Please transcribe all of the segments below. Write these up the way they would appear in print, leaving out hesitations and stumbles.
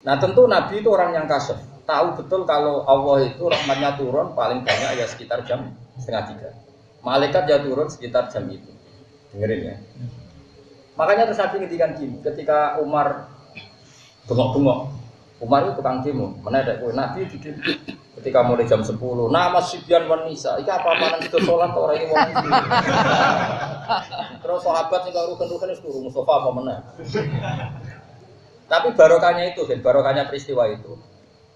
Nah tentu Nabi itu orang yang kasih, tahu betul kalau Allah itu rahmatnya turun paling banyak ya sekitar jam setengah 3. Malaikat ya turun sekitar jam itu. Dengerin ya. Makanya terus Nabi ngendikan gini, ketika Umar bengok-bengok, Umar itu tukang demo, mana ada Nabi di ketika mulai jam 10, nama Sibyan wan Nisa, iki apa-apaan sudah sholat orang ini wong. Terus sahabat sing rukun-rukun wis turu Mustafa apa meneh. Tapi barokahnya itu, barokahnya peristiwa itu.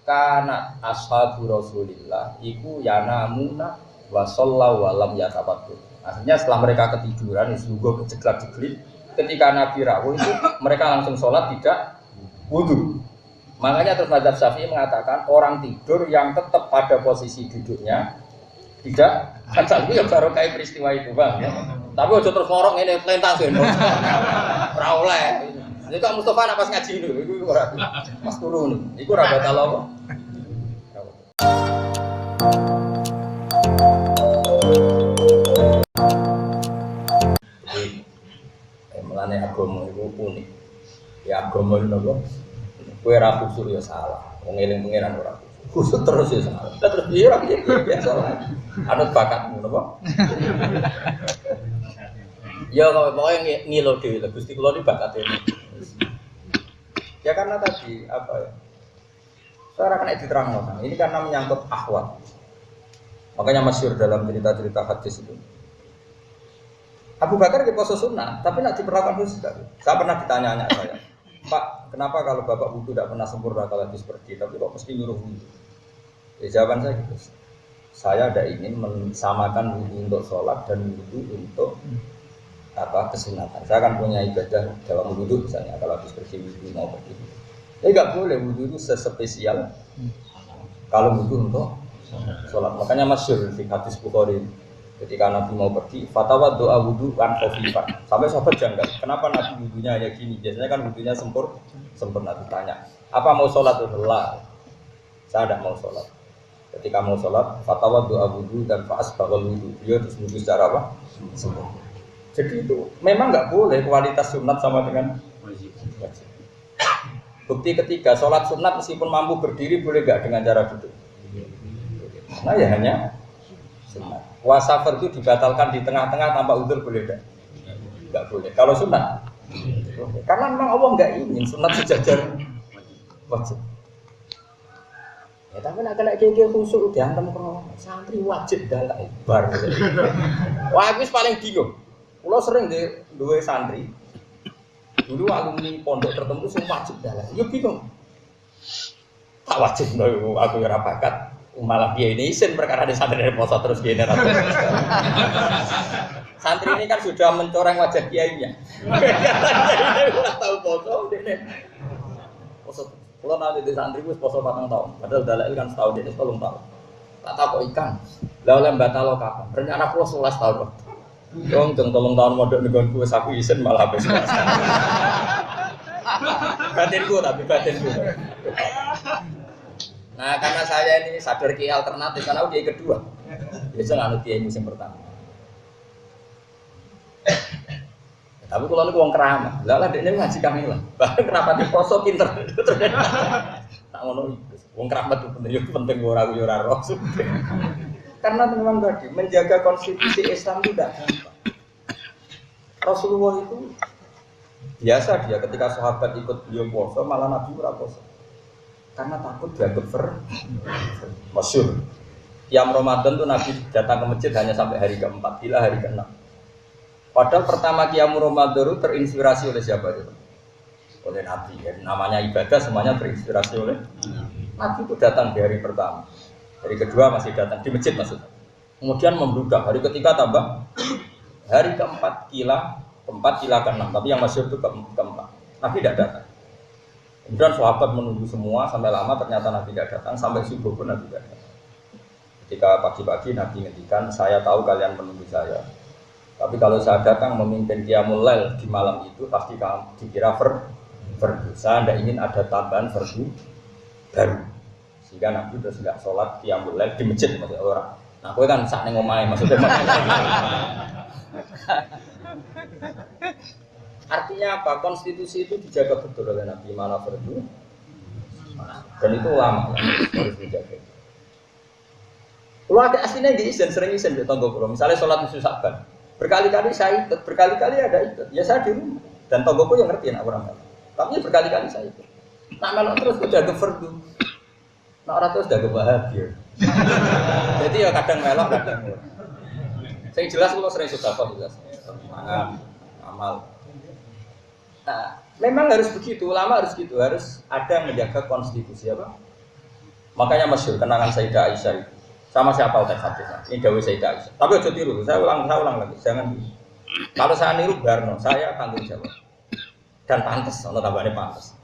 Karena ashabu Rasulillah iku yanamuna wa shallallahu wa lam yatafattu. Artinya setelah mereka ketiduran, sungguh keceklak-ceklik, ketika Nabi rawuh itu mereka langsung sholat tidak wudu. Makanya terus mazhab Syafi'i mengatakan orang tidur yang tetap pada posisi duduknya tidak kan itu ya baru kayak peristiwa itu bang ya. Tapi ojo terus ngorok ini pelentang sih ora oleh. Ini kok Mustafa nak pas ngaji dulu itu ora pas turun itu ora batal apa. Mulane agama itu unik. Ya agama itu nopo? Kowe ra kusuk ya salah. Wong eling pangeran ora kusuk terus ya salah. Terus piye ra biasa lah. Anut bakatmu napa? Ya kok pokoke ngilo dhewe Gusti kula iki bakate. Ya karena tadi apa ya? Saya kena diterangno kan. Ini karena menyangkut ahwal. Makanya masyhur dalam cerita-cerita hadis itu. Abu Bakar di poso sunnah, tapi nak diperlakukan khusus. Saya pernah ditanya saya. Pak, kenapa kalau bapak wudhu tidak pernah sempurna kalau habis pergi, tapi kok mesti nyuruh wudhu? Ya, jawaban saya gitu. Saya tidak ingin mensamakan wudhu untuk sholat dan wudhu untuk kesunatan. Saya akan punya ibadah dalam wudhu misalnya kalau habis pergi wudhu mau pergi. Jadi nggak boleh wudhu itu sespesial kalau wudhu untuk sholat. Makanya masyhur di hadis Bukhari. Ketika Nabi mau pergi, fatwa doa wudhu kan khafifan. Sampai sahabat janggal, kenapa Nabi wudhunya hanya gini? Biasanya kan wudhunya sempurna. Ditanya, apa mau sholat itu? Lah, saya tidak mau sholat. Ketika mau sholat, fatwa doa wudhu dan faas bakal wudhu. Dia terus wudhu secara apa? Sempurna. Jadi itu memang nggak boleh kualitas sunat sama dengan wajib. Bukti ketiga, sholat sunat meskipun mampu berdiri boleh nggak dengan cara duduk? Nah ya hanya sunat. Wasafar itu dibatalkan di tengah-tengah tanpa udzur boleh tidak? Enggak boleh. Kalau sunat, karena memang Allah enggak ingin sunat sejajar wajib. Ya tapi nak kena keke khusyuk diantem karo santri wajib dalek bar. Wah aku paling bingung. Kulo sering duwe santri. Dulu alumni pondok tertentu sing wajib dalek. Yo bingung. Tak wajib lho aku ora bakat. Malah dia ini isin perkara di santri dari poso terus dia ini santri ini kan sudah mencoreng wajah kiainya. Dia tahu poso dia poso. Kalau nanti di santri gue poso 4 tahun, padahal dalil kan setahun dia 3 tahun. Tak tahu ikan. Lah oleh batalo kapan? Rencana pulau 11 tahun. Dong 3 tahun modal dengan gue saku isin malah habis. Batinku. Nah karena saya ini sadar kiai alternatif karena kiai kedua, biasa nggak kiai musim pertama. Tapi kalau nu uang keramat, lah dia ngaji kami lah. Bahkan kenapa di poso pinter? Tak ngono itu. Uang keramat itu penting orang roh. Karena memang tadi menjaga konstitusi Islam itu tidak gampang. Rasulullah itu biasa dia ketika sahabat ikut beliau poso malah Nabi ora poso. Karena takut dianggap masyhur. Tiap Ramadan tuh Nabi datang ke masjid hanya sampai hari ke-4, bila hari ke-6. Padahal pertama Qiyam Ramadan itu terinspirasi oleh siapa itu? Oleh Nabi. Ya. Namanya ibadah semuanya terinspirasi oleh Nabi itu datang di hari pertama. Hari kedua masih datang di masjid maksudnya. Kemudian membludak, hari ketiga tambah. Hari ke-4 ke-4 ke-6, tapi yang masyhur itu ke-4. Nabi tidak datang. Kemudian sahabat menunggu semua sampai lama ternyata Nabi tidak datang, sampai subuh pun Nabi tidak datang. Ketika pagi-pagi Nabi ngendikan, saya tahu kalian menunggu saya. Tapi kalau saya datang memimpin Qiyamul Lail di malam itu pasti kamu dikira fardu. Saya tidak ingin ada tambahan fardu baru. Sehingga Nabi terus tidak sholat Qiyamul Lail di masjid maksudnya orang. Nah, aku kan sak ning omahe maksudnya. Artinya apa? Konstitusi itu dijaga betul oleh Nabi mana fardu. Dan itu ulama yang harus dijaga. Kalau ada aslinya di izin, sering izin di tonggo pulau. Misalnya sholat musuh saban, berkali-kali saya ikut, berkali-kali ada ikut. Ya saya di rumah dan tonggoku yang ngerti anak orang. Tapi berkali-kali saya ikut. Nak melok terus udah kefardu. Nak orang terus udah kebahagia. Jadi ya kadang melok, kadang melok. Saya jelas kalau sering sudah kok jelas. Semangat, amal. Nah, memang harus begitu, ulama harus gitu, harus ada yang menjaga konstitusi apa? Makanya masyhur kenangan Sayyidah Aisyah itu. Sama siapa udah hadisnya? Ini dawuh Sayyidah Aisyah. Tapi ojo tiru, saya ulang lagi, jangan. Kalau saya niru Barno, saya tanggung jawab. Dan pantas, ono tambahane pantas.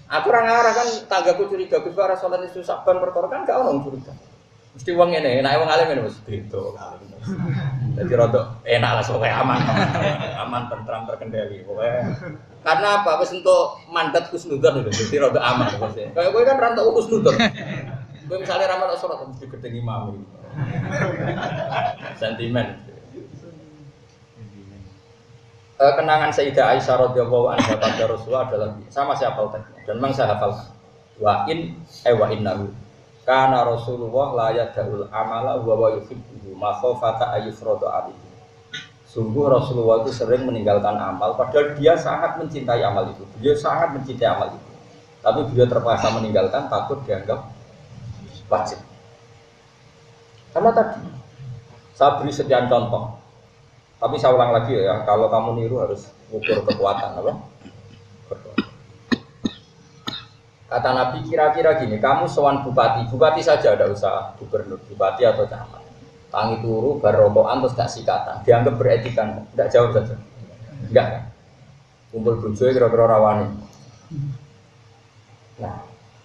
Aku ora ngarah kan tanggaku curiga Gus Bara salat itu saban perkara kan gak ono curiga. Mesti wong ngene, nek wong alim ngene wis beda. Jadi rada enak lah sok aman. Aman tentram terkendali pokoke. Karena apa? Wis entuk mandat husnudzon lho, jadi rada aman maksudnya. Kayak kowe kan ra entuk husnudzon. Kowe misale ra melok salat mesti gedeng imam. Sentimen. Kenangan Sayyidah Aisyah radhiyallahu anha pada Rasulullah adalah sama saya hafal tadi dan memang saya hafal wa innahu kana Rasulullah la yadul amala wa yuhibbu ma khafata ayyufradu alaihi. Sungguh Rasulullah itu sering meninggalkan amal padahal dia sangat mencintai amal itu. Dia sangat mencintai amal itu. Tapi beliau terpaksa meninggalkan takut dianggap wajib. Karena tadi saya beri sekian contoh. Tapi saya ulang lagi ya, kalau kamu niru harus ukur kekuatan apa? Kata Nabi kira-kira gini, kamu sowan bupati saja ada usaha gubernur, bupati atau camat. Tangi turu, barokokan terus gak sikatan, dianggap beretika, tidak jawab saja. Enggak kan? Kumpul bojo kira-kira rawani. Nah,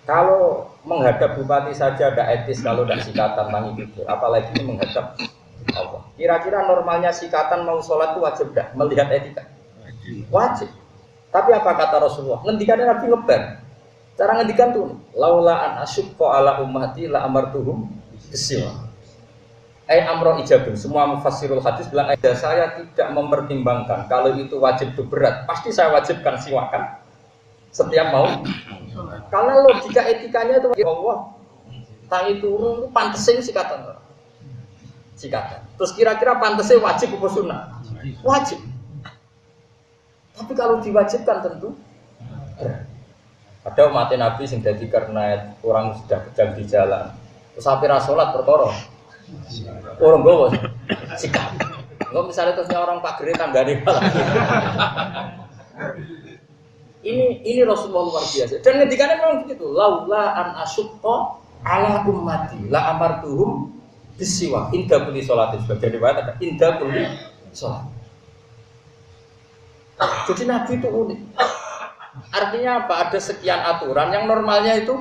kalau menghadap bupati saja ada etis kalau tidak sikatan tangi turu, apalagi menghadap Allah. Kira-kira normalnya sikatan mau sholat itu wajib tidak? Melihat etika? Wajib. Tapi apa kata Rasulullah? Ngendikannya Nabi ngeber. Cara ngendikan tuh, laula an asyukko ala ummati la amartuhum bisiwak. Amro ijabun. Semua mufassirul hadis bilang, saya tidak mempertimbangkan kalau itu wajib itu berat. Pasti saya wajibkan siwakan setiap mau. Karena logika etikanya itu Allah. Tangi turun itu pantesin sikatan. Terus kira-kira pantasnya wajib apa sunnah? Wajib. Tapi kalau diwajibkan tentu ada umat Nabi yang jadi karena orang sudah kejam di jalan. Terus akhirnya sholat perkara. Orang gowo sikap. Enggak misalnya terusnya orang pagere tanggane malah. Ini Rasulullah luar biasa. Dan ngendikannya memang begitu. Laula an asyqa ala ummati la amartuhum bisiwak indah kulli sholatin sebagai riwayat ada indah kulli sholat. Jadi Nabi itu unik. Artinya apa? Ada sekian aturan yang normalnya itu.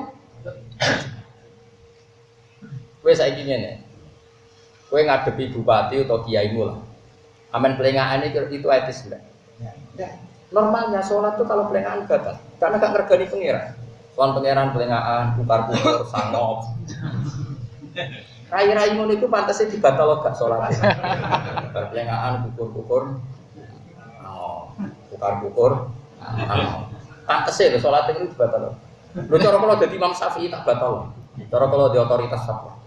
Kowe saiki ngene. Kowe ngadepi bupati atau kiaimu lah. Amen pelengahan itu etis enggak? Ya. Normalnya sholat itu kalau pelengahan batal. Karena gak ngergani pangeran. Soal pangeran pelengahan, bukar-bukar, sangop. Rai-rai ngono itu pantasnya dibatal gak sholatnya. Perlengahan kukur-kukur. Bukar-bukur. Pantasnya sholatnya itu dibatal. Lho cara kalau jadi Imam Syafi'i tak batal. Cara kalau di otoritas apa?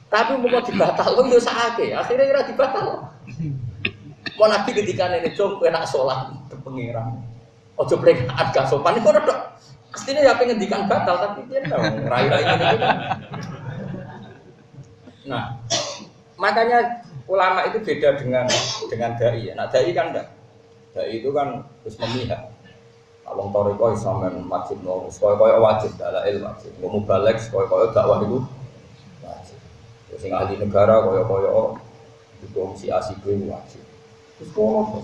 Tapi mau dibatal yo sakake, akhirnya ora dibatal. Mau Nabi ketika ini jom enak sholat ke pengiran. Ojo plekat gak sopan itu udah. Pastinya ya pengen ngendikan batal tapi dia tahu rai-rai ini. Nah, makanya ulama itu beda dengan dai. Nah, dai kan enggak. Dai itu kan terus memihak. Kalau toriko Islam wajib no, koyo wajib dalam ilmu wajib. Mau balik koyo dakwah itu wajib. Terus yang ahli negara koyo itu si asik wajib. Terus kono.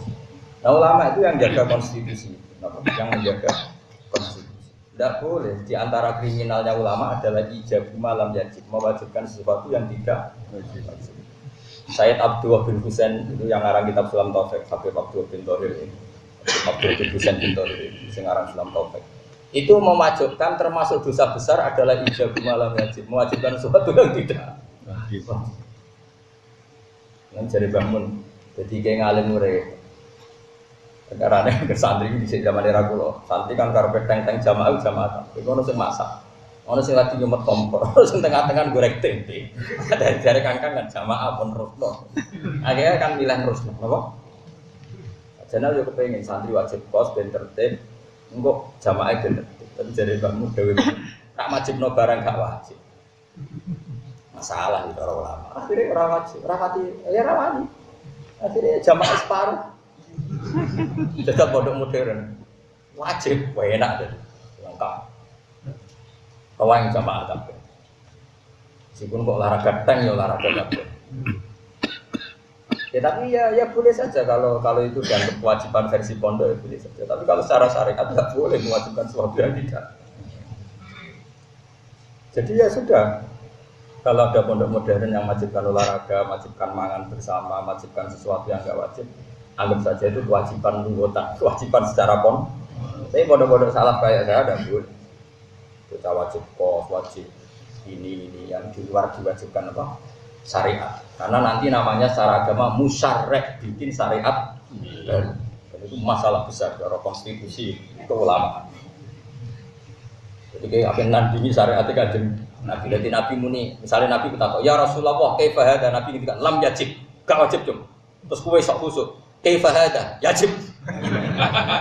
Nah, ulama itu yang jaga konstitusi, yang menjaga konstitusi. Tidak boleh, di antara kriminalnya ulama adalah ijab malam yajib, mewajibkan sesuatu yang tidak wajib. Sayyid Abdullah bin Husain itu yang ngarang kitab Sulam Taufik, Habib Abdullah bin Tohir ini. Abdullah bin Husain bin Tohir ini, yang ngarang Sulam Taufik. Itu mewajibkan termasuk dosa besar adalah ijab malam yajib, mewajibkan sesuatu yang tidak wajib. Yang jadi bangun, jadi kayak ngalim murid. Karena ke santri di zaman era kulo, santri kan karpet teng-teng jamaah. Itu harus masak. Ono sing lagi nyumet kompor, sing tengah-tengah goreng tempe. Dari kangkang kan jamaah pun rusno. Akhirnya kan milih rusno, napa? Jenal yo kepengin santri wajib kos ben tertib. Engko jamaah ben tertib. Tapi jare mbakmu dhewe tak wajibno barang gak wajib. Masalah itu orang ulama. Akhirnya ora wajib, ora pati, ya ora wani. Akhirnya jamaah separuh. Tetap pondok modern. Wajib, enak deh. Lengkap. Kawan jamaah kabeh. Meskipun kok olahraga tank ya olahraga kabeh. Ya tapi ya boleh saja kalau itu dianggap kewajiban versi pondok ya boleh saja. Tapi kalau secara syariat tidak boleh mewajibkan sesuatu yang tidak. Jadi ya sudah. Kalau ada pondok modern yang wajibkan olahraga, wajibkan mangan bersama, wajibkan sesuatu yang enggak wajib, anggap saja itu kewajiban anggota, kewajiban secara pondok. Tapi pondok-pondok salaf kayak saya ada boleh. Kita wajib kos, wajib ini yang di luar diwajibkan apa? Syariat. Karena nanti namanya secara agama musyarrek bikin syariat dan itu masalah besar dari konstitusi itu ulama. Jadi kayak apa nandingi syariat itu kan Nabi dari Nabi muni, misalnya Nabi berkata, ya Rasulullah, kaifa hada? Nabi ngendikan lam yajib, gak wajib cum. Terus kowe sok khusuk, kaifa hada? Yajib.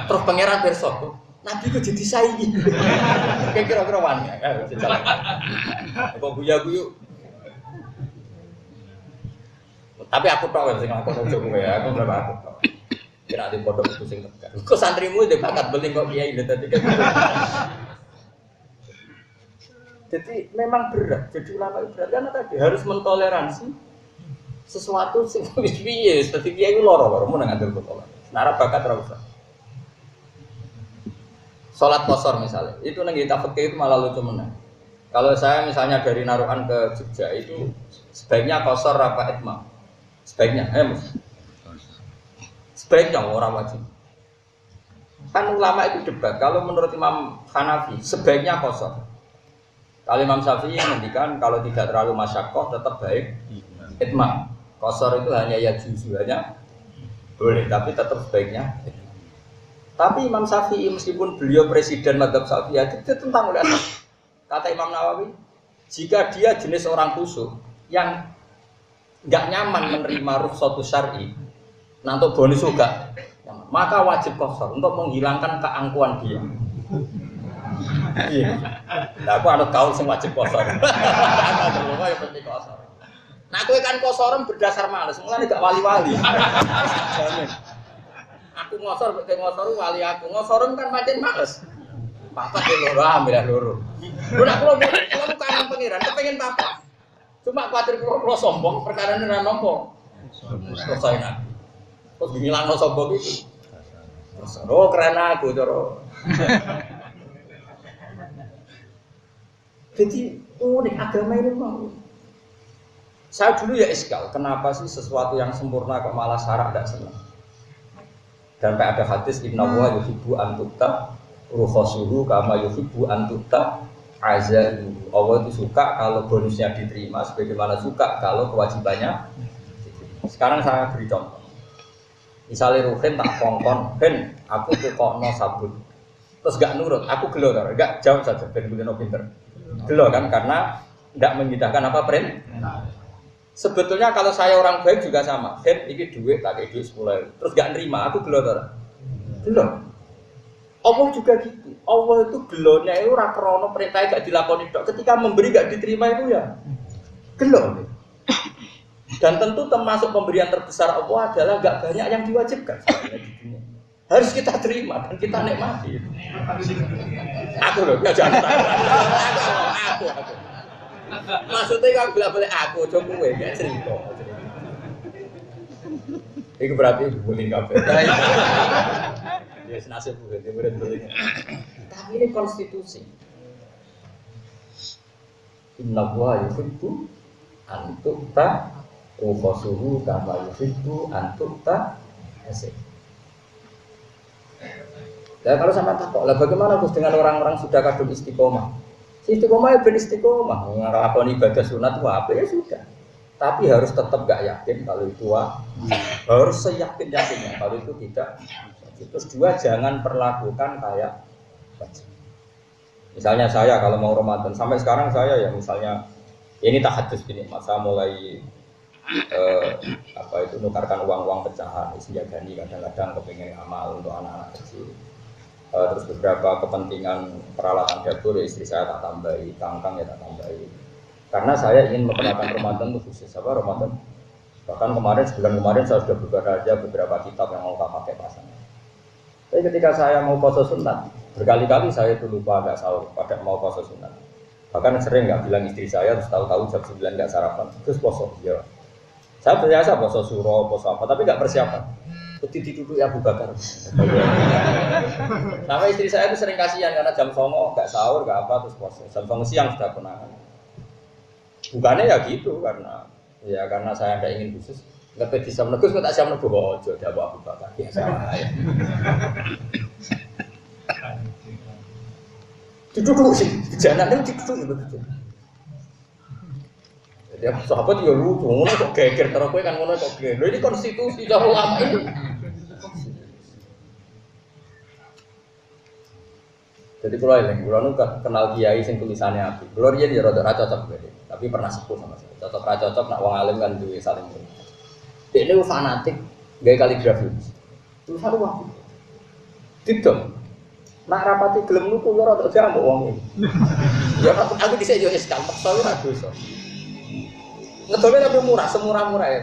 Terus pangeran besok Nabi itu jadi saingi. Kayak kira-kira wani ya. Kok guyu-guyu. Tapi aku tahu sing aku ojo kowe ya, aku berapa aku tahu. Kira di pondok itu sing tegar. Kok santrimu ndek bakat beling kok kiai lho tadi kan. Jadi memang berat. Jadi ulama itu berat karena tadi harus mentoleransi sesuatu sing wis piye, dadi kiai ku loro mun ngatur kok. Nara bakat ra usah. Sholat kosor misalnya, itu nang kita fikih itu malah lucu menang. Kalau saya misalnya dari Narukan ke Jogja itu sebaiknya kosor apa itmam? Sebaiknya, sebaiknya orang wajib. Kan ulama itu debat. Kalau menurut Imam Hanafi sebaiknya kosor. Kalau Imam Syafi'i menghentikan kalau tidak terlalu masyakoh tetap baik itmam. Kosor itu hanya ya juzu hanya boleh, tapi tetap sebaiknya. Tapi Imam Syafi'i meskipun beliau presiden mazhab Syafi'i itu tentang ulama. Kata Imam Nawawi, jika dia jenis orang khusyuk yang nggak nyaman menerima rukhsatus syar'i, nanti bonus juga, maka wajib kosor untuk menghilangkan keangkuhan dia. Iya. Nah, aku anut kaul sing wajib kosor. Aku terlalu ya penting kosor. Nah, aku kan kosoran berdasar males, mulane gak wali-wali. Jamin. Aku ngosor, kayak ngosor wali aku ngosorin kan makin males. Papa ke loro, ambil loro. Lu nak kalau kangen pengiran, kepengen papa. Cuma khawatir kalau sombong, perkara ini nggak nombong. Selesai nak. Terus bilang no sombong itu. Terus, oh keren aku coro. Jadi unik agama ini mau. Saya dulu ya iskal, kenapa sih sesuatu yang sempurna kok malah syarak tidak senang? Dan ada hadis Inna wa yuhibbu an tukta rukhasuhu kama yuhibbu an tukta azaluhu. Allah itu suka kalau bonusnya diterima sebagaimana suka kalau kewajibannya diterima. Sekarang saya beri contoh. Misalnya Ruhin tak kongkon, Ben, aku tuh kokno sabun. Terus gak nurut, aku gelo kan, gak jawab saja, Ben Bulino pinter. Gelo kan karena tidak menyidahkan apa print. Sebetulnya kalau saya orang baik juga sama. Ben, ini duit, tak kayak duit 10.000. Terus gak nerima, aku gelo kan? Gelo. Allah juga gitu. Allah itu gelonya itu rakrono perintahnya gak dilakoni dok. Ketika memberi gak diterima itu ya gelo. Dan tentu termasuk pemberian terbesar Allah adalah gak banyak yang diwajibkan. Harus kita terima dan kita nikmati. Aku loh, ya jangan. Aku. Maksudnya kalau bilang boleh aku, coba gue gak cerita. Itu berarti boleh kafe. Ya senasib gue, dia boleh. Tapi ini konstitusi. Inna wa yuhibbu antukta ukhasuhu kama yuhibbu antukta asik. Dan kalau sama takut, lah bagaimana Gus dengan orang-orang sudah kadung istiqomah? Si istiqomah ya ben istiqomah, ngelakoni ibadah sunat itu apa ya sudah. Tapi harus tetap gak yakin kalau itu harus seyakin-yakinnya kalau itu tidak. Terus dua, jangan perlakukan kayak wajib. Misalnya saya kalau mau Ramadan sampai sekarang saya ya misalnya ya ini tahadus gini, masa mulai apa itu nukarkan uang-uang pecahan, istilahnya kadang-kadang kepengen amal untuk anak-anak kecil. Terus beberapa kepentingan peralatan dapur ya istri saya tak tambahi, kangkang ya tak tambahi. Karena saya ingin memperkenalkan Ramadan itu khusus apa Ramadan. Bahkan kemarin sebulan kemarin saya sudah beberapa beberapa kitab yang mau tak pakai pasangan. Tapi ketika saya mau puasa sunat, berkali-kali saya itu lupa agak sahur pada mau puasa sunat. Bahkan sering nggak bilang istri saya, terus tahu-tahu jam 9 nggak sarapan, terus puasa. Ya. Saya biasa puasa suro, puasa apa, tapi nggak persiapan. Putih duduk ya Abu Bakar. Sama istri saya itu sering kasihan karena jam 09.00 nggak sahur, nggak apa, terus puasa. Jam 09.00 siang sudah konangan. Bukannya ya gitu karena saya tidak ingin khusus. Nggak bisa menegus, nggak tak siap menegus. Oh, jadi Abu Bakar biasa ya. Duduk sih, jangan itu duduk begitu. Jadi sahabat ya lucu, ngono kok geger karo kowe kan ngono kok geger. Ini konstitusi cara ulama ini. Jadi kalau kenal kiai sing tulisannya api. Kalau dia rada ra cocok gitu. Tapi pernah sepuh sama saya. Cocok ra cocok nak wong alim kan duwe saling. Dia ini fanatik gawe kaligrafi. Tulisan wae. Tidak. Nak rapati gelem nuku yo rada jambok wong iki. Ya aku dhisik yo iskal paksa ora dosa. Ngedolnya tapi murah, semurah-murah ya.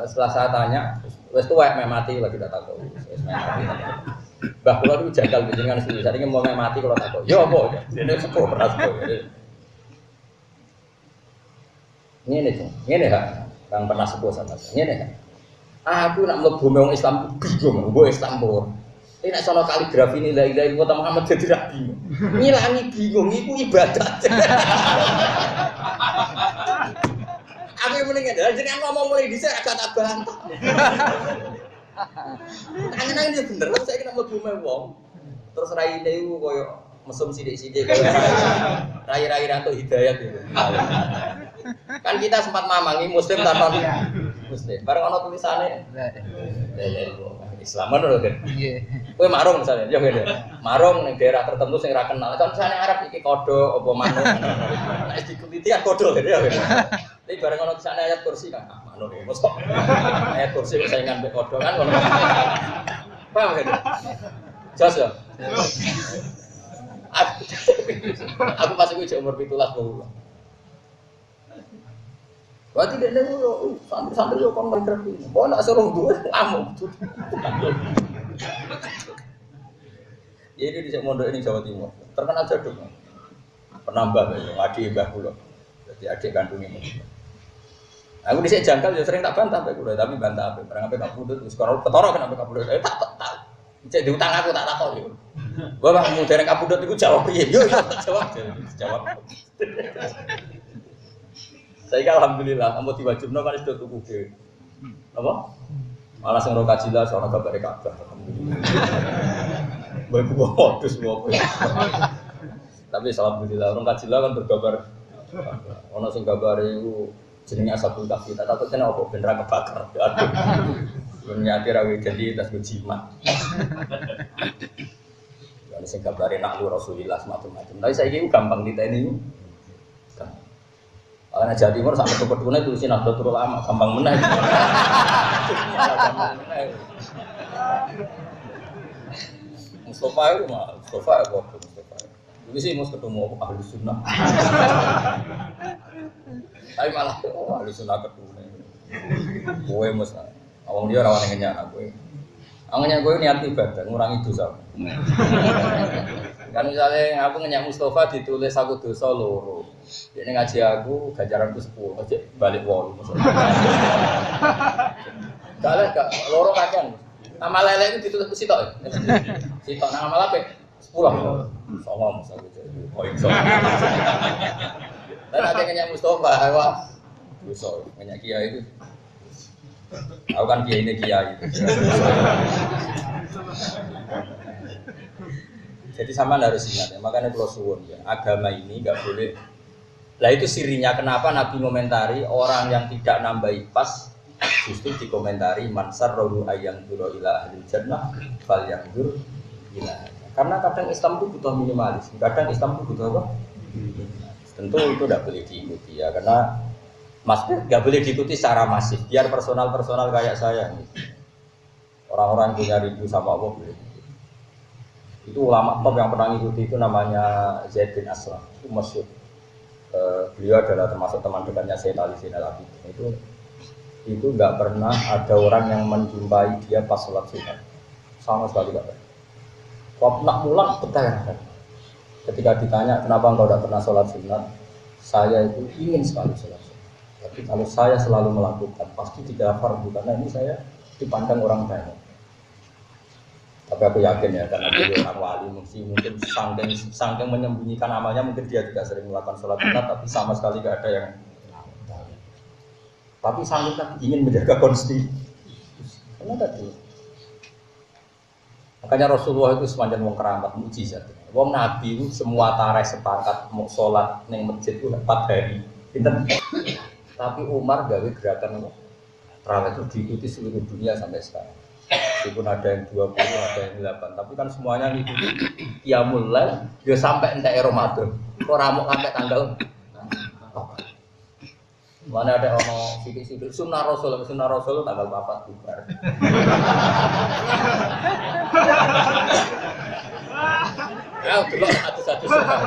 Setelah saya tanya, wes tuwek mati lagi tak tahu. Wes mati. Bah kula itu jagal jenengan suwi. Saiki mau mati kalau tak tahu. Yo apa? Dene sepuh beras kok. Ngene to. Ngene ha. Kang pernah sepuh sama saya. Ngene ha. Aku nak mlebu wong Islam bingung, mbok Islam apa. Ini nak soal kaligrafi ini la ilaha illallah Muhammad jadi rapi. Ngilangi bingung iku ibadat. Aku yang mendingan, jadi ngomong mulai dhisik agak tak bantah. Tangan dia bener, saya kena mlebu wong. Terus raine iku koyo mesum sithik-sithik koyo rai-rai ranto hidayat itu. Kan kita sempat mamangi muslim tanpa muslim. Bareng ana tulisane. Islaman lho kan. Nggih. Kowe marung misalnya, ya ngene. Marung ning daerah tertentu sing ora kenal. Kan misalnya Arab iki kodho apa manuk. Nek dikuliti kan kodho ya. Tapi bareng ana disane ayat kursi kan manuk iki mosok. Ayat kursi kok saingan mbek kodho kan ngono. Paham kan? Jos ya. Aku pas iku umur 17 tahun. Berarti dia dulu santri-santri yo kon ngerti. Kok nak suruh duwe ngamuk. Ini di mondok ini Jawa Timur. Terkenal jaduk. Penambah ya, adik mbah kula. Jadi adik kandung ini. Aku dhisik jangkal ya sering tak bantah mbek kula, tapi bantah ape. Barang ape gak pundut wis karo ketara kenapa gak pundut. Tak. Cek diutang aku tak takok yo. Bapak mung dereng kapundhut iku jawab piye? Yo jawab. Saya alhamdulillah, kamu diwajibno kan sudah tuku ke, apa? Malah sing ro kajila sono gambare Ka'bah. Alhamdulillah. Baik modus ngopo. Tapi alhamdulillah orang kajila kan bergambar. Ono sing gambare iku jenenge Ashabul Kahfi. Tak takut kena apa ben ra kebakar. Aduh. Ternyata ra jadi tas jimat. Kan sing gambare naklu Rasulillah macam-macam. Tapi saiki gampang diteni. Karena Jawa Timur sampai ke Peduna tulisin Nahdlatul Ulama gampang menang. Mustafa itu mah, Mustafa apa? Jadi sih mus ketemu ahli sunnah. Tapi malah ahli sunnah ketemu. Gue mus, awang dia rawan yang nyak gue. Awangnya gue niat ibadah, ngurangi dosa. Kan misalnya aku ngenyak Mustafa ditulis aku dosa loro. Ini ngaji aku ganjaranku 10, aja balik 8. Soalnya gak loro kakek. Nama lele itu ditulis sitok. Sitok nama apa? 10. Songong aku jadi. Oh iso. Dan ada ngenyak Mustafa, wah. Dosa ngenyak kiai itu. Aku kan kiai ini kiai. Jadi sama harus ingat ya, makanya kalau suwun ya, agama ini nggak boleh. Lah itu sirinya kenapa Nabi komentari orang yang tidak nambahi pas justru dikomentari mansar rohu ayang duro ila ahli jannah fal yandur ila. Karena kadang Islam itu butuh minimalis, kadang Islam itu butuh apa? Tentu itu tidak boleh diikuti ya, karena maksudnya nggak boleh diikuti secara masif. Biar personal kayak saya, orang-orang yang punya rindu sama Allah boleh. Itu ulama top yang pernah ngikuti itu namanya Zaid bin Aslam, itu masyhur. Beliau adalah termasuk teman dekatnya Sayyid Ali Zainal Abidin. Itu nggak pernah ada orang yang menjumpai dia pas sholat sunat, sama sekali nggak pernah. Waktu nak pulang bertanya, ketika ditanya kenapa engkau tidak pernah sholat sunat, saya itu ingin sekali sholat sunat. Tapi kalau saya selalu melakukan, pasti tidak fardu karena ini saya dipandang orang banyak. Tapi aku yakin ya, karena dia orang wali mungkin saking menyembunyikan amalnya, mungkin dia tidak sering melakukan sholat sunat, tapi sama sekali tidak ada yang. Tapi saking ingin menjaga konstitusi. Karena tadi. Makanya Rasulullah itu semacam wong keramat mukjizat. Wong Nabi itu semua tarikh sepakat mau sholat neng masjid itu 4 hari. Tapi Umar gawe gerakan terawih itu diikuti seluruh dunia sampai sekarang. Meskipun ada yang 20, ada yang 8, tapi kan semuanya ngikuti qiyamul lail ya sampai entek Ramadan. Ora mau sampai tanggal. Mana ada ono sidik-sidik sunnah Rasul tanggal 4 bubar. Ya, delok satu-satu sunnah.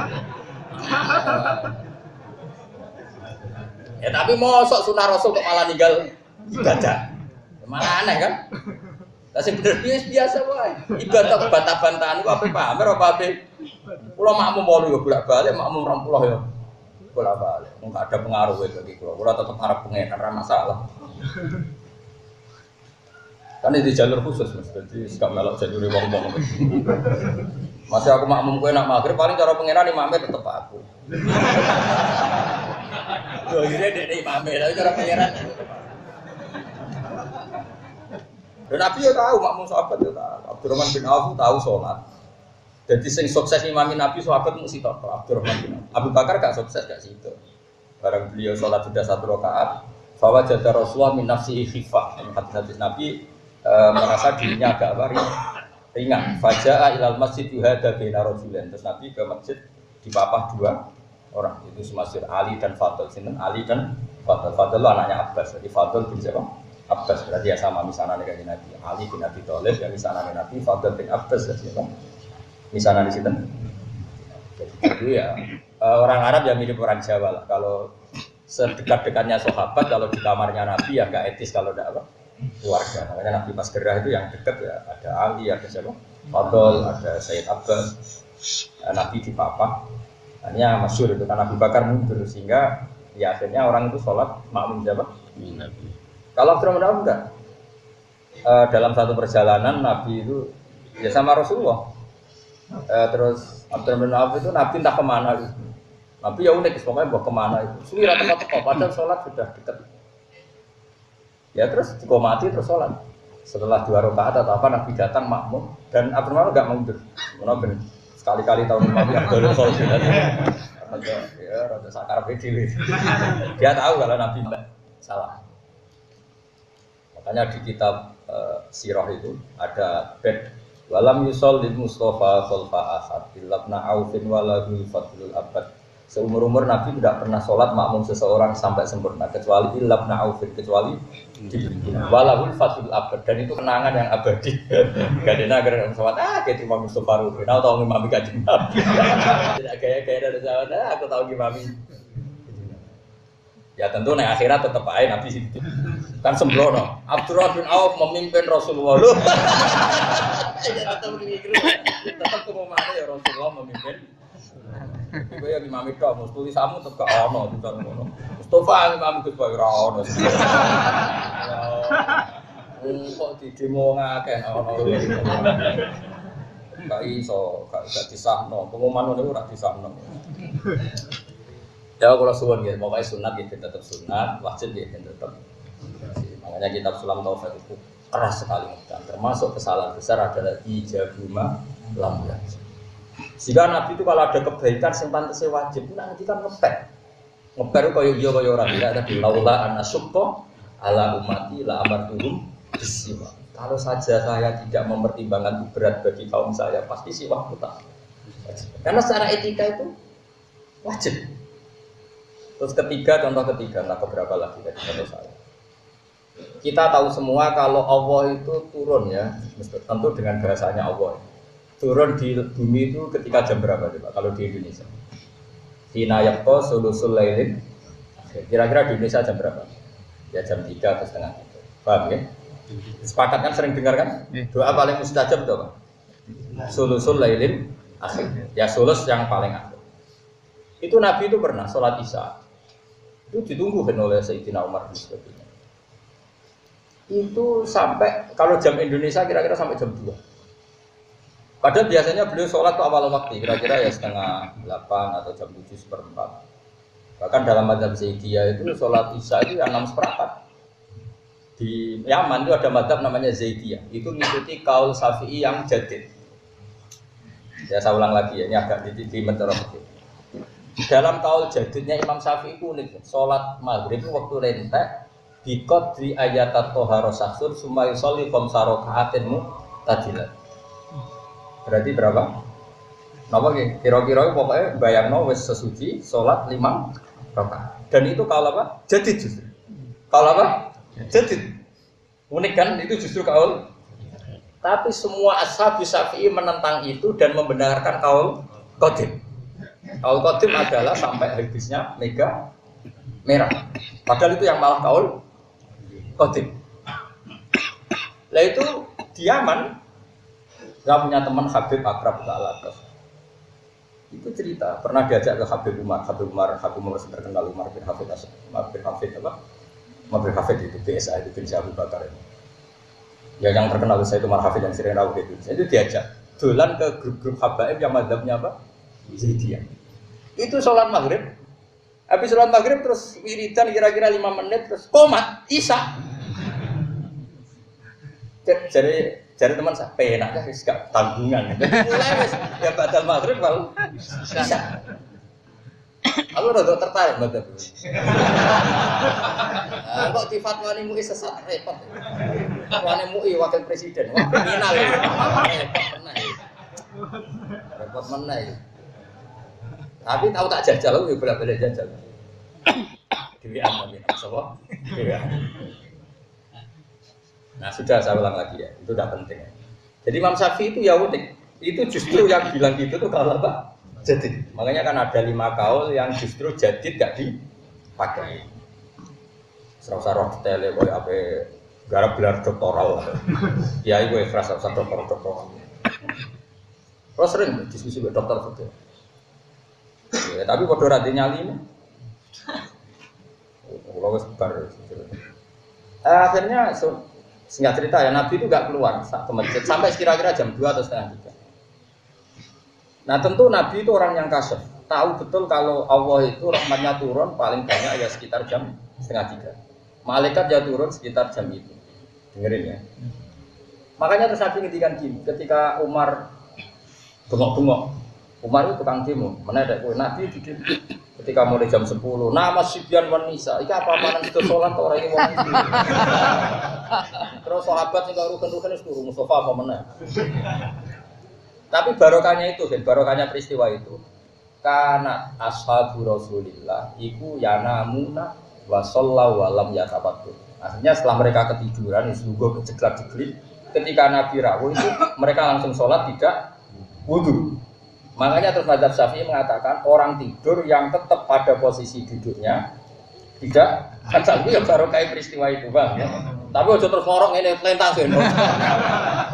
Ya tapi mosok sunnah Rasul kok malah ninggal ibadah. Malah aneh kan? Lah sing bener biasa wae. Ibadah bantah-bantahan ku ape pamer apa ape? Kula makmum 8 ya bolak-balik, makmum 20 ya. Bolak-balik. Enggak ada pengaruh bagi kula. Kula tetep arep pengen ora masalah. Kan di jalur khusus Mas, jadi gak melok jalur wong-wong. Masih aku makmum kowe nak magrib paling cara pengenan imame tetep aku. Yo iki dek imame, tapi cara pengenan. Dan Nabi ya tahu, makmum sahabat ya tahu. Abdurrahman bin Auf tahu sholat. Jadi sing sukses imami Nabi sahabat mesti tahu Abdurrahman bin Auf. Abu Bakar gak sukses gak situ. Barang beliau sholat sudah 1 rakaat, bahwa jada Rasulullah min nafsihi khifah. Hadis Nabi merasa dirinya agak ringan. Faja'a ilal masjid yuhada baina rajulain. Terus Nabi ke masjid dipapah 2 orang. Itu semasir Ali dan Fadl. Sinten Ali dan Fadl. Fadl anaknya Abbas. Jadi Fadl bin siapa? Abbas. Berarti ya sama misalnya dengan Nabi. Ali bin Abi Thalib ya misalnya Nabi. Fadl bin Abbas ya siapa? Misalnya di situ. Jadi ya orang Arab ya mirip orang Jawa lah. Kalau sedekat-dekatnya sahabat, kalau di kamarnya Nabi ya gak etis kalau tidak apa keluarga. Makanya Nabi pas gerah itu yang dekat ya ada Ali, ada siapa? Fadl, ada Sayyid Abbas. Nabi di papa. Hanya masyhur itu kan Abu Bakar mundur sehingga ya akhirnya orang itu sholat makmum siapa? Nabi. Kalau Abdurrahman enggak. Dalam satu perjalanan Nabi itu ya sama Rasulullah. Terus Abdurrahman itu Nabi entah kemana itu. Nabi ya unik, pokoknya bawa kemana itu. Sulit teko-teko, padahal sholat sudah dekat. Ya terus dikomati terus sholat. Setelah 2 rakaat atau apa Nabi datang makmum dan Abdurrahman enggak mundur. Menapa sekali-kali tahun Nabi Abdul Qadir. Ya rada sakar bedil. Dia tahu kalau Nabi salah. Makanya di kitab sirah itu ada bed walam yusallil Mustafa khalfa asad illabna aufin waladul fadlul abad. Seumur-umur Nabi tidak pernah sholat makmum seseorang sampai sempurna kecuali illabna aufin, kecuali waladul fadlul abad, dan itu kenangan yang abadi. Gadena agar sholat kayak Imam Mustafa Ruhin atau Imam Kaji Nabi. Tidak gaya-gaya dari sholat aku tahu Imam. Ya tentu nih akhirat tetap aja Nabi situ. Kan sembrono. Abdurrahman bin Auf memimpin Rasulullah. Tetap kemana ya Rasulullah memimpin. Iku ya Imam itu, tulisanmu tetap gak ono tulisan ngono. Mustafa Imam Gus Bayu ra ono. Kok di demo ngakeh ono. Gak iso, gak disahno. Pengumuman niku ora disahno. Ya kalau suwun gitu, pokoknya sunat gitu tetap sunat, wajib gitu tetap. Makanya kitab Sulam Taufik itu keras sekali, dan termasuk kesalahan besar adalah ijabuma lambat. Jika Nabi itu kalau ada kebaikan yang pantasnya wajib, nanti kan ngepek koyo iya koyo orang tidak ada laula anna syukko ala umati la amartuhum bisima. Kalau saja saya tidak mempertimbangkan itu berat bagi kaum saya, pasti siwak mutlak. Karena secara etika itu wajib. Terus ketiga, contoh ketiga, nah beberapa lagi dari contoh saya. Kita tahu semua kalau Allah itu turun ya, tentu dengan bahasanya Allah. Turun di bumi itu ketika jam berapa coba kalau di Indonesia? Hina yaqta sulusul lailin. Kira-kira di Indonesia jam berapa? Ya jam 3 atau setengah 3. Paham ya? Sepakat kan, sering dengar kan? Doa paling mustajab itu apa? Sulusul lailin akhir. Ya sulus yang paling akhir. Itu Nabi itu pernah sholat Isya. Itu ditunggu oleh Sayyidina Umar bin sebagainya. Itu sampai kalau jam Indonesia kira-kira sampai jam 2. Padahal biasanya beliau sholat tuh awal waktu, kira-kira ya setengah 8 atau jam 7:4. Bahkan dalam madzhab Zaidiyah itu sholat Isya itu yang 6:4. Di Yaman itu ada madzhab namanya Zaidiyah. Itu mengikuti kaul Syafi'i yang jadid. Ya saya ulang lagi ya, ini agak di menterok. Dalam kaul jadidnya Imam Syafi'i itu unik. Sholat maghrib itu waktu rentek di qadri ayatat toharo saksur summa yusolli khamsa raka'atin mu'tadilat. Berarti berapa? Napa nggih? Kira-kira pokoknya bayangno wis sesuci salat 5 rakaat. Dan itu kaul apa? Jadid justru. Kaul apa? Jadid. Unik kan? Itu justru kaul. Tapi semua ashab Syafi'i menentang itu dan membenarkan kaul qadim. Kaul qadim adalah sampai habisnya mega merah. Padahal itu yang malah kaul qadim. Lah itu di Yaman nggak punya teman Habib akrab ke Al-Atas. Itu cerita pernah diajak ke Habib Umar terkenal Umar bin Hafid itu BSA itu bin Abu Bakar itu. Ya yang terkenal saya itu Umar Hafid yang sering rawuh itu. Itu diajak dolan ke grup-grup habaib yang madzhabnya apa? Zaidiyah. Itu sholat maghrib. Habis sholat maghrib terus wiridan kira-kira 5 menit terus komat Isya. Jadi teman saya, penaknya gak tanggungan. Mulai wis ya badal maghrib kalau Isya. Aku udah tertarik banget. Kok di fatwani MUI sesat repot. Fatwani MUI wakil presiden, kriminal. Repot meneh. Tapi tahu tak jajal lu bolak-balik jajal. Dewean tapi sapa? Dewean. Nah sudah saya ulang lagi ya, itu udah penting. Jadi Imam Syafi'i itu ya unik. Itu justru yang bilang gitu tuh kalau apa? Jadid. Makanya kan ada 5 kaul yang justru jadid gak dipakai. Serasa roh detailnya boleh apa garap gelar doktoral. Ya itu ikhlas serasa doktoral. Terus sering diskusi dengan dokter betul. Ya, tapi bodoh rati nyali ini. Kalau sebar. Akhirnya singkat cerita ya Nabi itu gak keluar ke masjid sampai kira-kira jam 2 atau setengah 3. Nah tentu Nabi itu orang yang kasih, tahu betul kalau Allah itu rahmatnya turun paling banyak ya sekitar jam setengah 3. Malaikat ya turun sekitar jam itu, dengerin ya. Makanya terus Nabi ngendikan gini, ketika Umar bengok-bengok, Umar itu tukang demo, mana ada Nabi itu ketika mulai jam 10, nama Sibyan wan Nisa, ini apa-apaan itu sholat orang ini mau terus sahabat yang gak rugen-rugen itu turun Mustafa apa mana. Tapi barokahnya itu, dan barokahnya peristiwa itu karena ashabu Rasulillah iku yanamuna wa sallallahu walam yatabattu. Akhirnya setelah mereka ketiduran, sungguh kejeglak-jeglip, ketika Nabi rawuh itu mereka langsung sholat tidak wudu. Makanya terus mazhab Syafi'i mengatakan orang tidur yang tetap pada posisi duduknya tidak kacau ya barokah peristiwa itu bang ya. Tapi ojo terus ngorok ini pelintas ya,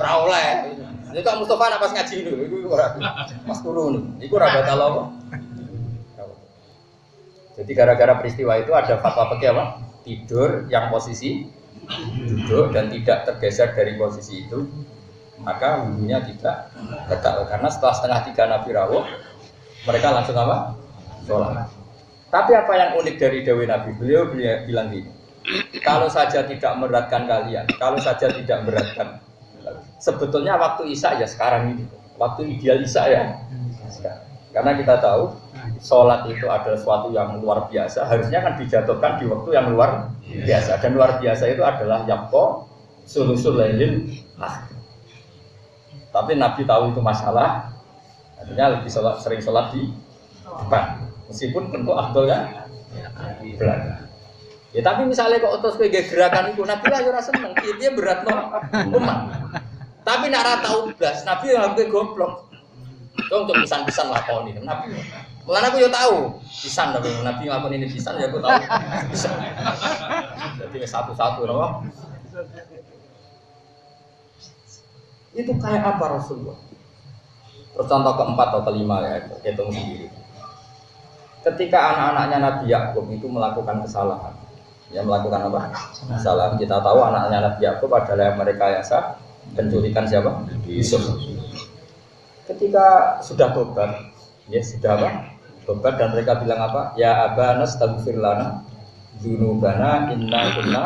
ora oleh. Ini kok Mustafa nak pas ngaji dulu, itu pas turun, itu raga talau. Jadi gara-gara peristiwa itu ada fatwa fikih apa? Tidur yang posisi duduk dan tidak tergeser dari posisi itu, maka wudhunya tidak batal. Karena setelah setengah 3 Nabi rawuh, mereka langsung apa? Sholat. Tapi apa yang unik dari dawuh Nabi? Beliau bilang gini, kalau saja tidak memberatkan kalian, kalau saja tidak memberatkan. Sebetulnya waktu Isya ya sekarang ini, waktu ideal Isya ya sekarang. Karena kita tahu sholat itu adalah sesuatu yang luar biasa, harusnya kan dijatuhkan di waktu yang luar biasa. Dan luar biasa itu adalah yaqo sulusul lailil akhir. Tapi Nabi tahu itu masalah, artinya lebih sering sholat di depan. Meskipun tentu afdol kan di belakang. Ya tapi misalnya kok terus kayak gerakan itu, Nabi lah ora seneng, dia berat no umat. Tapi nak ora tau blas, Nabi yang hampir goblok. Untuk pisan-pisan lakoni Nabi. Mulane aku yo tahu pisan tapi Nabi ngakoni ini pisan ya aku tahu. Pisan. Jadi satu-satu loh. Itu kayak apa Rasulullah? Terus contoh keempat atau kelima ya, hitung sendiri. Ketika anak-anaknya Nabi Yakub itu melakukan kesalahan, ya melakukan apa? Kesalahan. Kita tahu anak-anaknya Nabi Yakub adalah yang merekayasa penculikan siapa? Yusuf. Ketika sudah tobat, ya sudah apa? Tobat dan mereka bilang apa? Ya abana astaghfir lana dzunubana inna kunna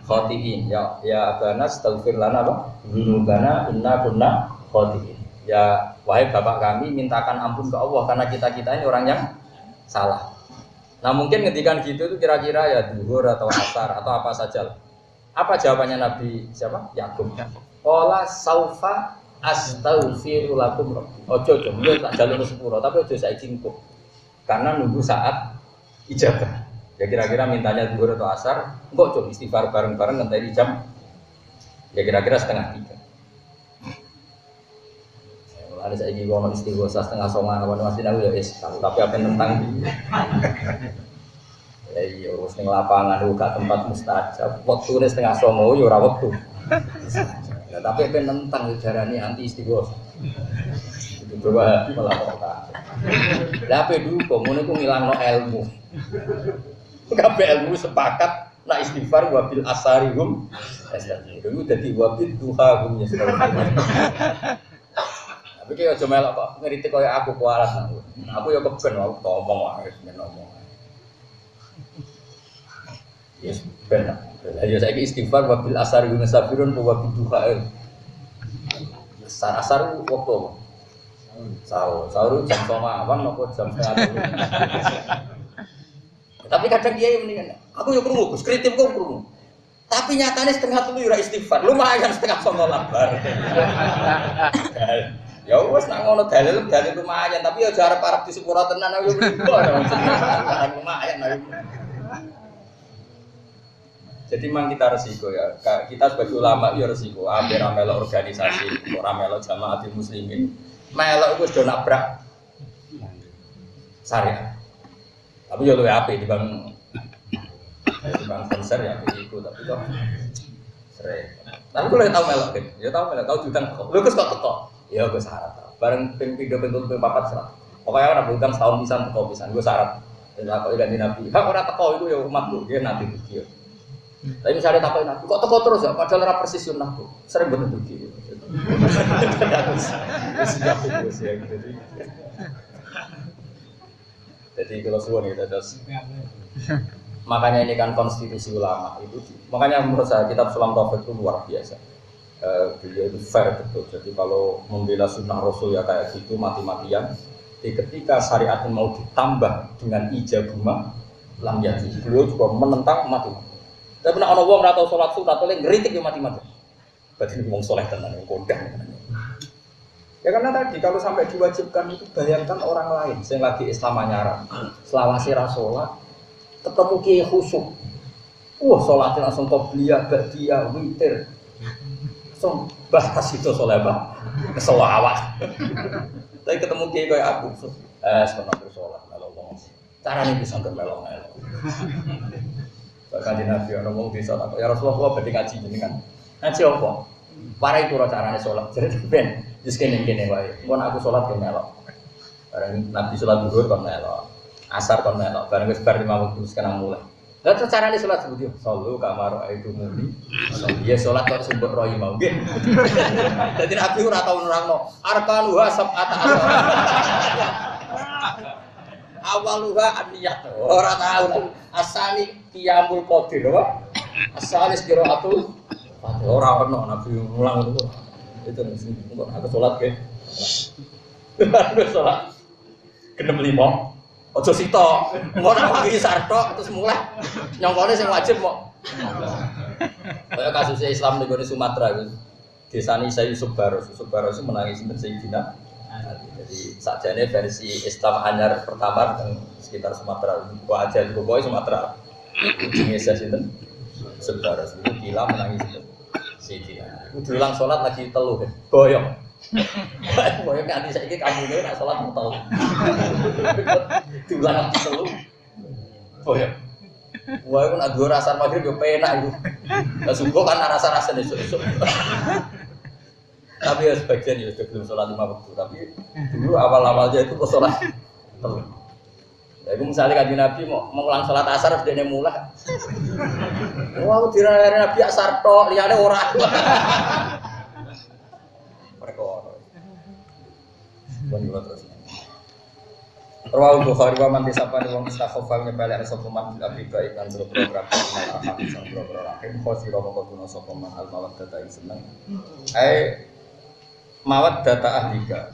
khati'in. Ya abana astaghfir lana apa? Dzunubana inna kunna khati'in. Ya wahai bapak kami, mintakan ampun ke Allah karena kita-kita ini orang yang salah. Nah mungkin ngedikan gitu itu kira-kira ya duhur atau asar atau apa saja. Apa jawabannya Nabi siapa? Yakub. Qala saufa astaghfiru lakum rabbi. Ojo yo tak jalur sepuro tapi ojo saiki engko. Karena nunggu saat ijabah. Ya kira-kira mintanya duhur atau asar, engko coba istighfar bareng-bareng ngenteni jam. Ya kira-kira setengah 3. Ada saya juga mau istighosa setengah songan apa masih tahu ya tapi apa yang tentang ini ya iya urus ning lapangan gak tempat mustajab waktu setengah songo ya ora wektu ya, tapi apa yang tentang jarane anti istighosa itu coba melaporkan lah apa dulu kok ngono iku ngilangno ilmu kabeh ilmu sepakat nak istighfar wabil asarihum itu dadi wabil duhahum ya tapi kaya aja melok kok ngritik kaya aku kualat aku. Aku ya keben aku ngomong wae ngomong. Yes, ben. Ya saiki istighfar wa bil asar yunasabirun wa biduha. Asar waktu. Sahur jam 5 awam apa jam 3. Tapi kadang kiai mendingan. Aku yo krungu, Gus, kritik kok krungu. Tapi nyatane setengah 3 ora istighfar. Lumayan setengah 9 lambar. Ya wis nak ngono dalil lumayan tapi ya arep di sepuro tenan yo lumayan ayo. Jadi memang kita resiko ya. Kita sebagai ulama ya resiko. Hampir melok organisasi, ora melok jamaatul muslimin. Melok iku sudah nabrak syariat. Tapi yo luwih apik dibanding konser ya itu tapi kok sering. Tapi kalau tahu melok kan, ya tahu melok tahu jutang kok. Lu kok teko. Ya gue syarat. Bareng ping 3 ping 4 ping 4 syarat. Pokoknya ora bukan setahun pisan teko pisan gue syarat. Ya kok ganti nabi. Hak ora teko iku ya umatku, dia nabi iki. Tapi misalnya takoki nabi, kok teko terus ya padahal ora persis sunahku. Sering bener iki. Jadi kalau suwun itu terus. Makanya ini kan konstitusi ulama itu. Makanya menurut saya kitab Sulam Taufik itu luar biasa. Beliau itu fair betul. Jadi kalau membela sunnah Rasul ya kayak gitu mati-matian. Jadi ketika syariat mau ditambah dengan ijabuma lam yaji. Beliau juga menentang mati-mati. Tapi nek ana wong ora tau salat sunat oleh ngritik ya mati-mati. Berarti wong saleh tenan yang kondang. Ya karena tadi kalau sampai diwajibkan itu bayangkan orang lain yang lagi Islam anyar, selawase ra salat, ketemu kiai khusyuk. Salatnya langsung qobliyah, ba'diyah, witir. Langsung bahas itu saleh bah. Selawat. Tapi ketemu kiai kayak aku, sebenarnya salat kalau ngomong. Carane bisa melok-melok. Bahkan di Nabi orang ngomong bisa tak ya Rasulullah berarti ngaji jenengan. Ngaji apa? Parai pura carane salat. Jadi ben wis kene-kene wae. Mun aku salat ke melok. Bareng Nabi salat zuhur kon melok. Asar kon melok. Bareng wis bar 5 waktu sekarang mulai. Lah terus carane salat seperti sallu kamar itu muni. Ya salat kok sumbek royi mau nggih. Dadi Nabi ora tau nerangno arkanuha sab'ata asar. Awaluha an-niyat. Ora tau asani qiyamul qadir apa? Asalis qiraatul ora ono Nabi mulang itu. Itu untuk aku salat ke. Aku salat. Genep 5. Aja sito. Ngono iki sartok terus mulai. Nyongkone sing wajib kok. Kayak kasusnya Islam di Sumatera itu. Desa ini saya Yusuf Baros itu menangis Sayyidina. Jadi sajane versi Islam anyar pertama yang sekitar Sumatera. Wah aja itu pokoknya Sumatera. Ujungnya saya sinten Yusuf Baros itu gila menangis Sayyidina. Diulang sholat lagi teluh, goyong. Goyong nanti saya ini kamu ini nak sholat mau tahu. Diulang lagi teluh, goyong. Wah, aku nak dua rasa maghrib yo penak itu. Lah subuh kan rasa-rasa esuk-esuk. Tapi ya sebagian ya sudah belum sholat 5 waktu. Tapi dulu awal-awalnya itu kok sholat telur. Ya itu misalnya Kanjeng Nabi mau ulang sholat asar dia mulai. Wah, aku dirare Nabi asar tok, liyane ora. Perkara. Bon terus. Rawal Bukhari wa man disapani wong istakhafa nyepelek sapa man bil abriba iklan program mal ahad sang program rahim khosira mongko tuna sapa man al mawaddata ing seneng mawaddata ahlika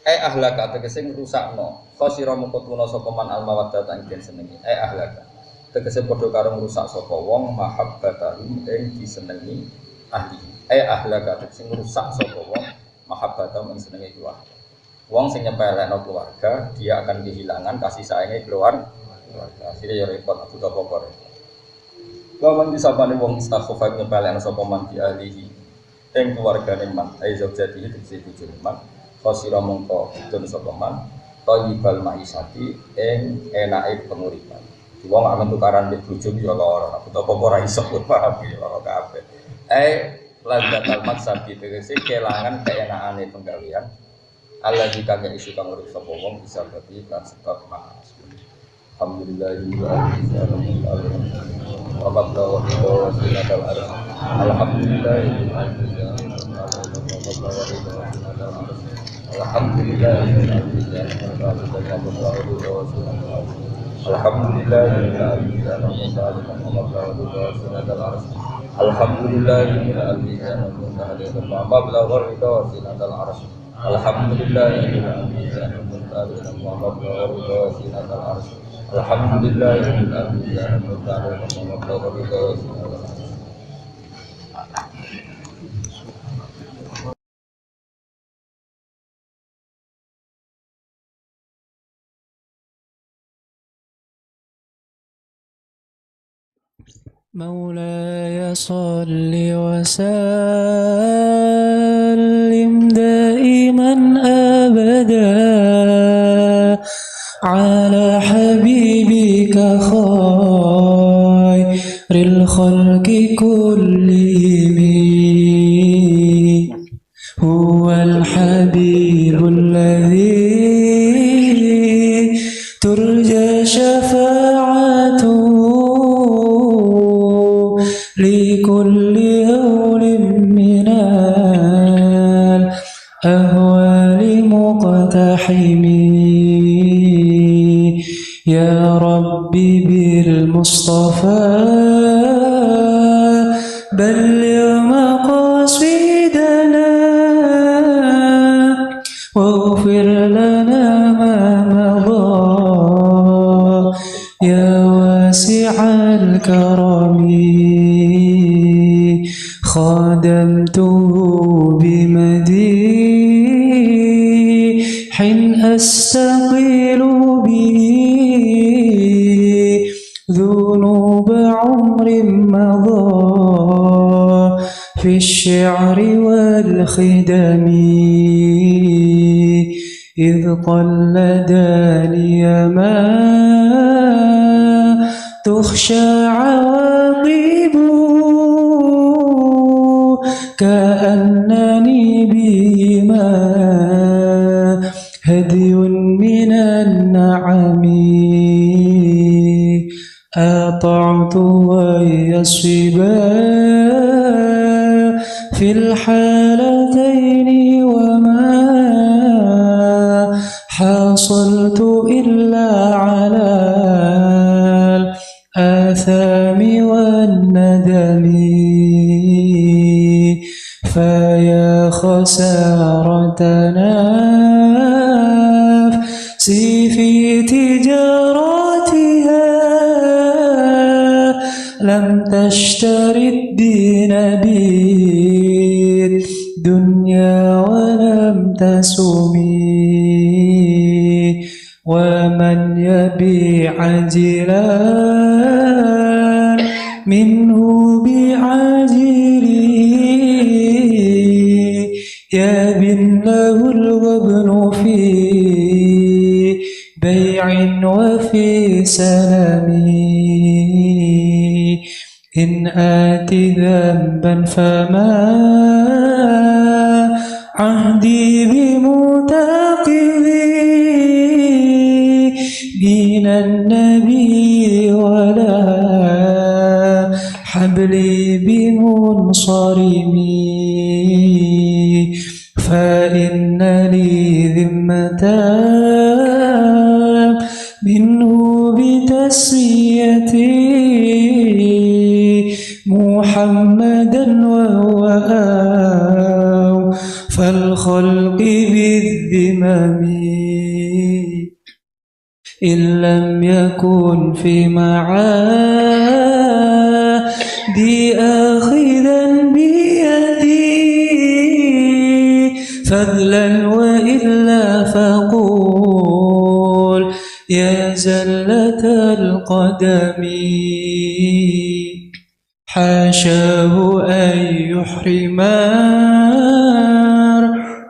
ahlaka tegese ngrusakno khosira mongko tuna sapa man al mawaddata ing senengi ahlaka tegese padha karo ngrusak sapa wong mahabbata ing disenengi ahli ahlaka tegese ngrusak sapa wong mahabbata ing senengi keluarga. Wong sing nyepelekno keluarga, dia akan kehilangan kasih sayangnya keluarga. Akhirnya ya repot, aku tak apa-apa. Lawan disapane wong istakhafa nyepelekno sapa man di ahlihi. Ing keluargane man, aizab jadi itu siji man. Fasira mongko dun sapa man, thayyibal maisati ing enake penguripan. Wong akan tukaran di bojo ya lara, aku tak apa-apa ra iso paham ya lara kabeh. Lazzatal maksabi tegese kelangan keenakane penggawean. Allah jika gak isu kang urip sapa wong bisa berarti kan sebab maas. Alhamdulillahirabbil alamin. Wa ba'da wa sinatal arsh. Alhamdulillahirabbil alamin. Alhamdulillahirabbil alamin. Alhamdulillahirabbil مولاي صل وسلم دائما أبدا على حبيبك خير الخلق كلهم هو الحبيب الذي ترجى شفاعته لكل هول من الأهوال مقتحم يا ربي بالمصطفى بلغ مقاصدنا واغفر لنا ما مضى يا واسع الكرم خادمته بمديح أستقيل به ذنوب عمر مضى في الشعر والخدم إذ قلداني ما تخشى عواقبه كأنني بهما هدي من النعم أطعت ويصبا في الحالتين وما حصلت إلا على الآثام والندم فيا خسارتنا نفسي في تجارتها لم تشتري الدين بالدنيا ولم تسمي ومن يبيع عاجلا منه بعاجل يبن له الغبن في بيع وفي سلم إن آتي ذنبا فما عهدي بمعتقد دين النبي ولا حبلي بمنصرم فإن لي ذمة منه بتسميتي محمدا وهو فالخلق بالذمم إن لم يكن في معادي آخذا بيدي فضلا وإلا فقول يا زلة القدم حاشاه أن يحرم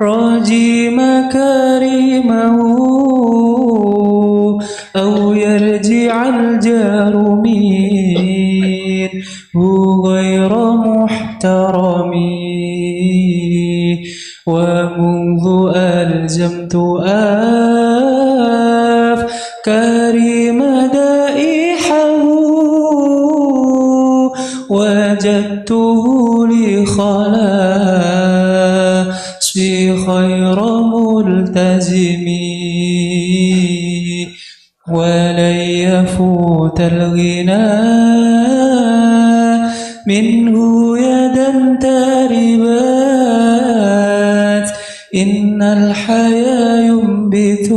راجي مكارمه أو يرجع الجار منه غير محترم ومنذ ألزمت أفكاري مدائحه وجدته لخلاصي خير ملتزم ولن يفوت الغنى منه يدا تربات إن الحيا ينبت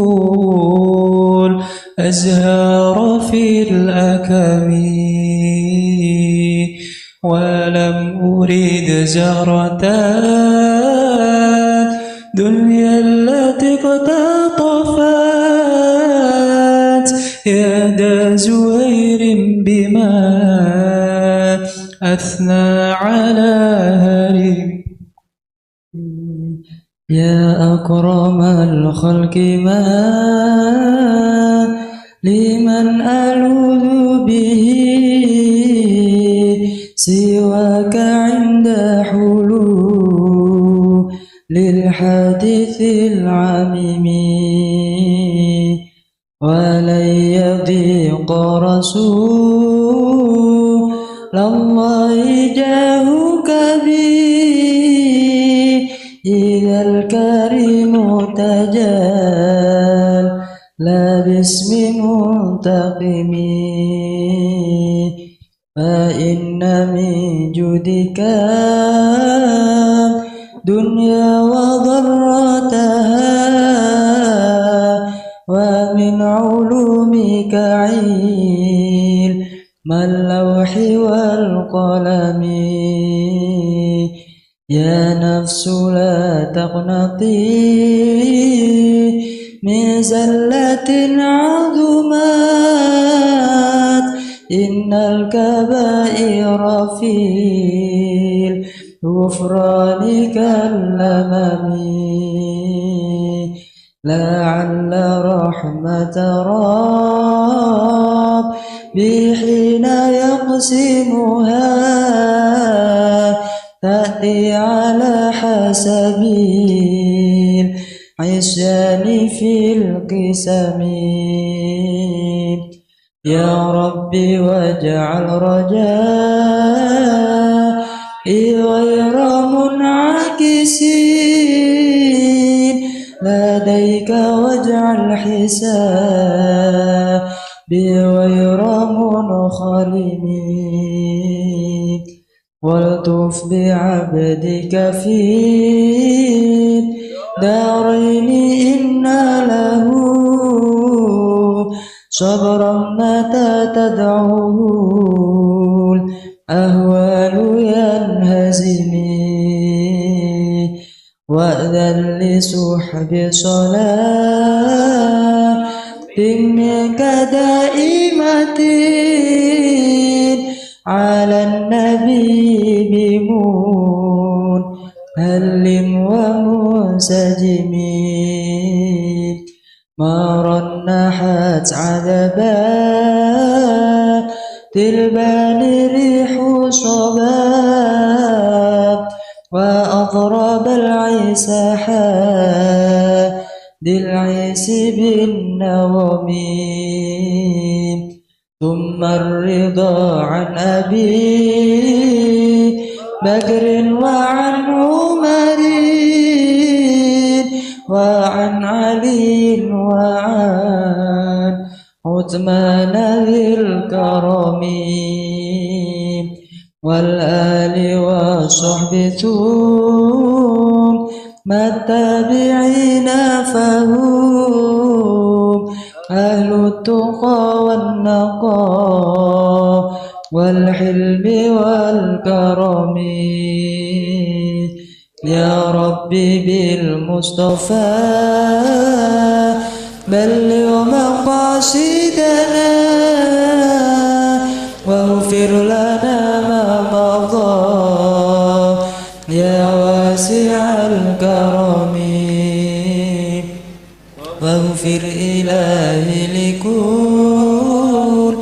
الأزهار في الأكم ولم أريد زهرة دنيا التي اقتطفت يد زهير بما أثنى على هرم يا أكرم الخلق ما لمن ألوذ به سواك عند حلول للحادث العميم ولن يضيق رسول الله جاهك بي إذا الكريم تجال لا باسم منتقم فإن من جودك دنيا وضرتها ومن علومك علم اللوح والقلم يا نفس لا تقنطي من زلة عظمت إن الكبائر في الغفران كالأمم لعل رحمة ربي حين يقسمها تأتي على حسب العصيان في القسم يا ربي واجعل رجائي غير منعكسين لديك واجعل حسابي غير منخرم والطف بعبدك في دارين إن له صبرا متى تدعوه أهوال ينهزمي وأذن لسحب صلاة منك دائمة على النبي بمون هل ومنسجم ما رنحت عذبات البال ريح صباب وأضرب العيس العيس بالنوم ثم الرضا عن أبي بكر وعن عمر وعن علي وعن عثمان ذي الكرم والآل والصحب ثم التابعين فهم أهل التقى والنقى والحلم والكرم يا ربي بالمصطفى بلغ مقاصدنا واغفر لنا ما مضى يا واسع الكرم واغفر إلهي لكل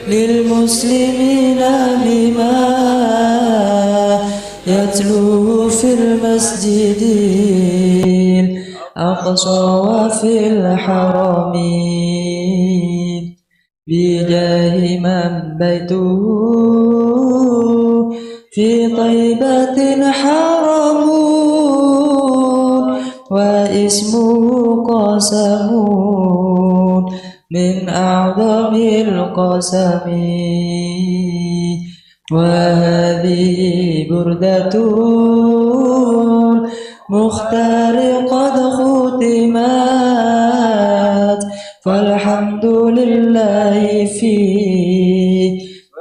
للمسلمين بما يتلوه في المسجد الأقصى وفي الحرم بجاه من بيته في طيبة حرم واسمه قسم من أعظم القسم وهذه بردة مختار قد ختمت فالحمد لله في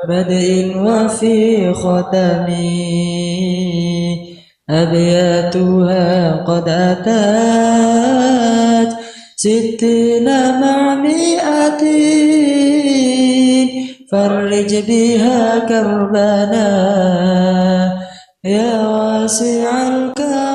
بدء وفي ختم أبياتها قد أتت 60 مع 100 فرج بها كربنا يا واسع الكرم